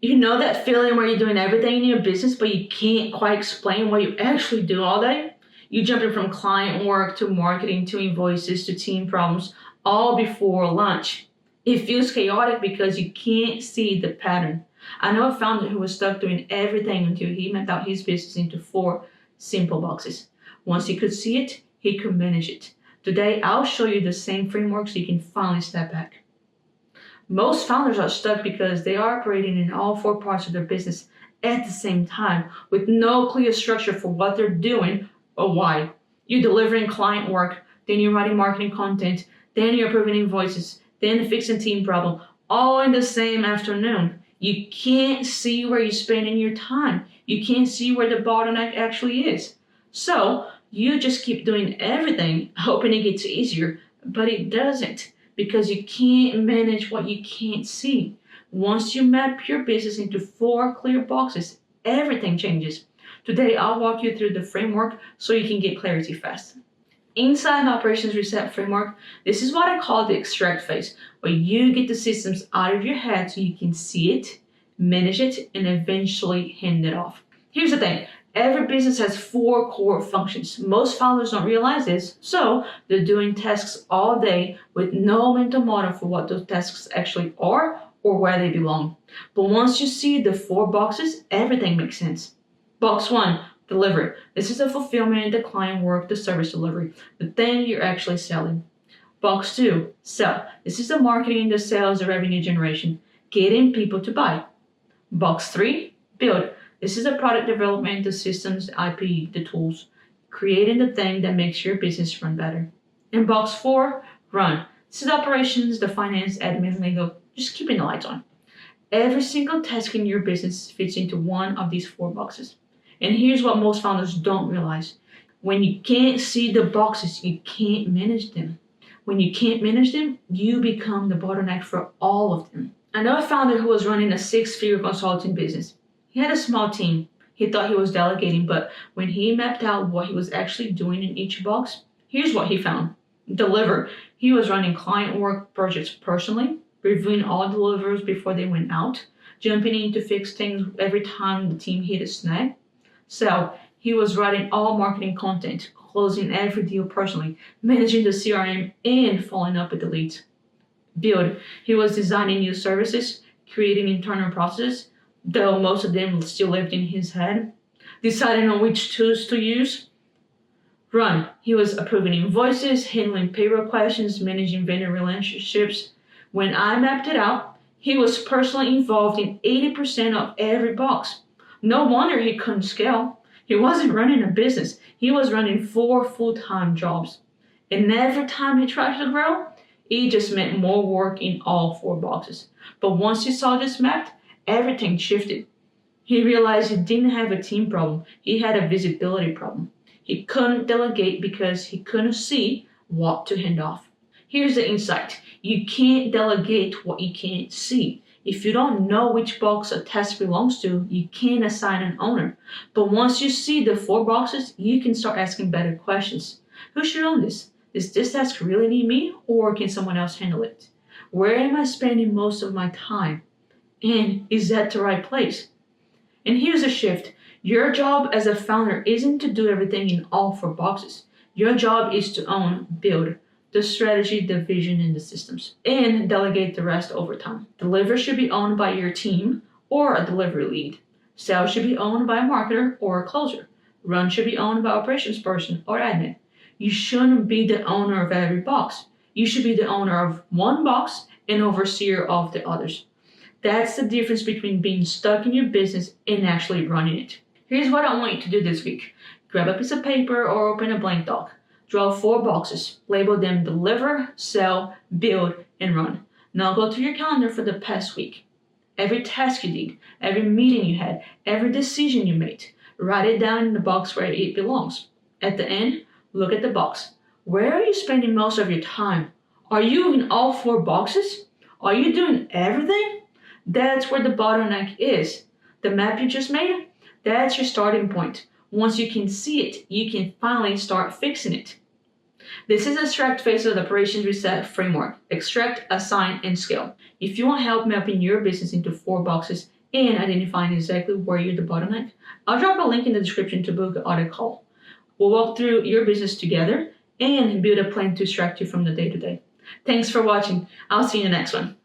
You know that feeling where you're doing everything in your business, but you can't quite explain what you actually do all day? You jumping from client work to marketing to invoices to team problems all before lunch. It feels chaotic because you can't see the pattern. I know a founder who was stuck doing everything until he mapped out his business into 4 simple boxes. Once he could see it, he could manage it. Today, I'll show you the same framework so you can finally step back. Most founders are stuck because they are operating in all 4 parts of their business at the same time with no clear structure for what they're doing or why. You're delivering client work, then you're writing marketing content, then you're approving invoices, then fixing team problem, all in the same afternoon. You can't see where you're spending your time. You can't see where the bottleneck actually is. So you just keep doing everything, hoping it gets easier, but it doesn't because you can't manage what you can't see. Once you map your business into 4 clear boxes, everything changes. Today, I'll walk you through the framework so you can get clarity fast. Inside the Operations Reset framework, this is what I call the extract phase, where you get the systems out of your head so you can see it, manage it, and eventually hand it off. Here's the thing. Every business has 4 core functions. Most founders don't realize this, so they're doing tasks all day with no mental model for what those tasks actually are or where they belong. But once you see the 4 boxes, everything makes sense. Box 1, delivery. This is the fulfillment, the client work, the service delivery, the thing you're actually selling. Box 2, sell. This is the marketing, the sales, the revenue generation, getting people to buy. Box 3, build. This is the product development, the systems, the IP, the tools, creating the thing that makes your business run better. And box 4, run. This is the operations, the finance, admin, legal, just keeping the lights on. Every single task in your business fits into one of these 4 boxes. And here's what most founders don't realize. When you can't see the boxes, you can't manage them. When you can't manage them, you become the bottleneck for all of them. I know a founder who was running a 6-figure consulting business. He had a small team. He thought he was delegating, but when he mapped out what he was actually doing in each box, here's what he found. Deliver. He was running client work projects personally, reviewing all deliverables before they went out, jumping in to fix things every time the team hit a snag. Sell. He was writing all marketing content, closing every deal personally, managing the CRM, and following up with the leads. Build. He was designing new services, creating internal processes, though most of them still lived in his head, deciding on which tools to use. Run. He was approving invoices, handling payroll questions, managing vendor relationships. When I mapped it out, he was personally involved in 80% of every box. No wonder he couldn't scale. He wasn't running a business. He was running 4 full-time jobs. And every time he tried to grow, it just meant more work in all 4 boxes. But once he saw this mapped, everything shifted. He realized he didn't have a team problem. He had a visibility problem. He couldn't delegate because he couldn't see what to hand off. Here's the insight. You can't delegate what you can't see. If you don't know which box a task belongs to, you can't assign an owner. But once you see the 4 boxes, you can start asking better questions. Who should own this? Does this task really need me, or can someone else handle it? Where am I spending most of my time? And is that the right place? And here's the shift. Your job as a founder isn't to do everything in all 4 boxes. Your job is to own, build the strategy, the vision, and the systems, and delegate the rest over time. Deliver should be owned by your team or a delivery lead. Sales should be owned by a marketer or a closer. Run should be owned by an operations person or admin. You shouldn't be the owner of every box. You should be the owner of one box and overseer of the others. That's the difference between being stuck in your business and actually running it. Here's what I want you to do this week. Grab a piece of paper or open a blank doc. Draw 4 boxes. Label them deliver, sell, build, and run. Now go through your calendar for the past week. Every task you did, every meeting you had, every decision you made. Write it down in the box where it belongs. At the end, look at the box. Where are you spending most of your time? Are you in all 4 boxes? Are you doing everything? That's where the bottleneck is. The map you just made, that's your starting point. Once you can see it, you can finally start fixing it. This is the extract phase of the Operations Reset framework. Extract, assign, and scale. If you want help mapping your business into 4 boxes and identifying exactly where you're the bottleneck, I'll drop a link in the description to book an audit call. We'll walk through your business together and build a plan to extract you from the day-to-day. Thanks for watching. I'll see you in the next one.